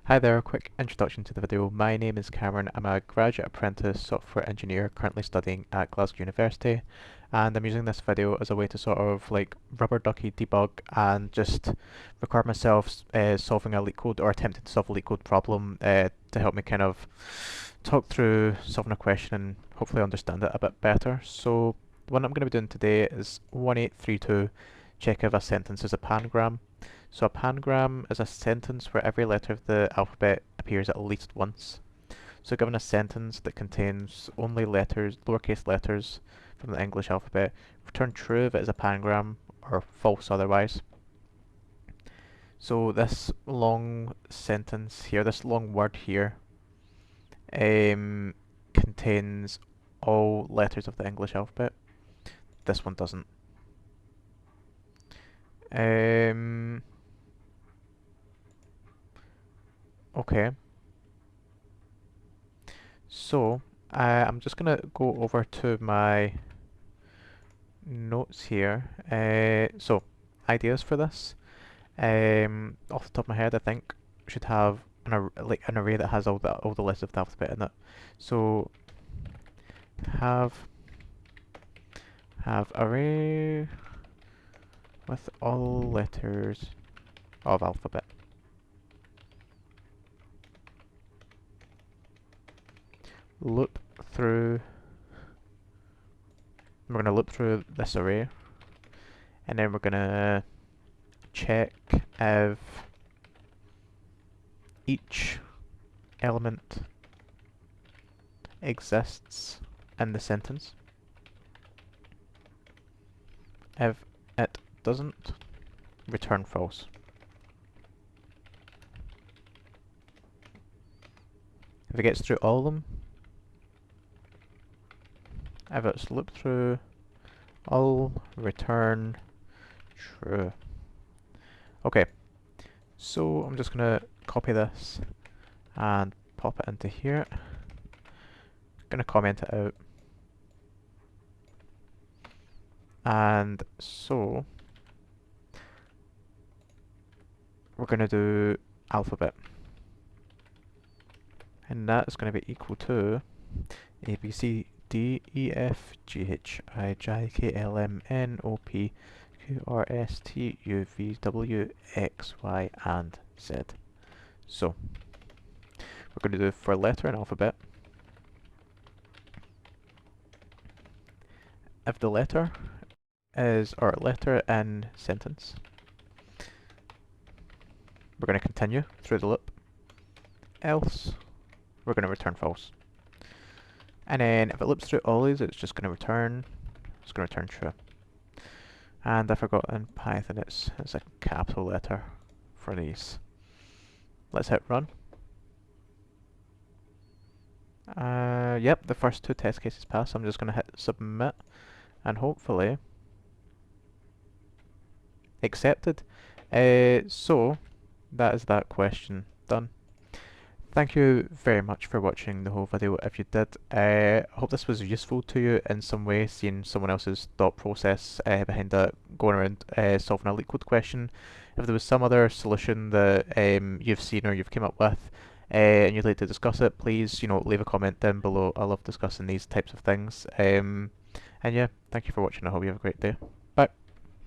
Hi there, quick introduction to the video. My name is Cameron. I'm a graduate apprentice software engineer currently studying at Glasgow University, and I'm using this video as a way to sort of like rubber ducky debug and just record myself solving a LeetCode or attempting to solve a LeetCode problem to help me kind of talk through solving a question and hopefully understand it a bit better. So what I'm going to be doing today is 1832, check if a sentence is a pangram. So a pangram is a sentence where every letter of the alphabet appears at least once. So given a sentence that contains only letters, lowercase letters from the English alphabet, return true if it is a pangram or false otherwise. So this long sentence here, this long word here, contains all letters of the English alphabet. This one doesn't. Okay. So, I'm just gonna go over to my notes here. So, ideas for this. Off the top of my head, I think we should have like an array that has all the letters of the alphabet in it. So, have array with all letters of alphabet. Loop through. We're gonna loop through this array, and then we're gonna check if each element exists in the sentence. If it doesn't, return false. If it gets through all of them, if it's looped through all, return true. Okay, so I'm just gonna copy this and pop it into here. Gonna comment it out. And so we're gonna do alphabet. And that is gonna be equal to A, B, C, D, E, F, G, H, I, J, K, L, M, N, O, P, Q, R, S, T, U, V, W, X, Y, and Z. So, we're going to do for letter and alphabet. If the letter is our letter in sentence, we're going to continue through the loop. Else, we're going to return false. And then if it loops through all these, it's just going to return true. And I forgot in Python it's a capital letter for these. Let's hit run. Yep, the first two test cases pass. I'm just going to hit submit and hopefully accepted. So that is that question done. Thank you very much for watching the whole video. If you did, I hope this was useful to you in some way, seeing someone else's thought process behind that, going around solving a LeetCode question. If there was some other solution that you've seen or you've come up with and you'd like to discuss it, please, leave a comment down below. I love discussing these types of things. And yeah, thank you for watching. I hope you have a great day.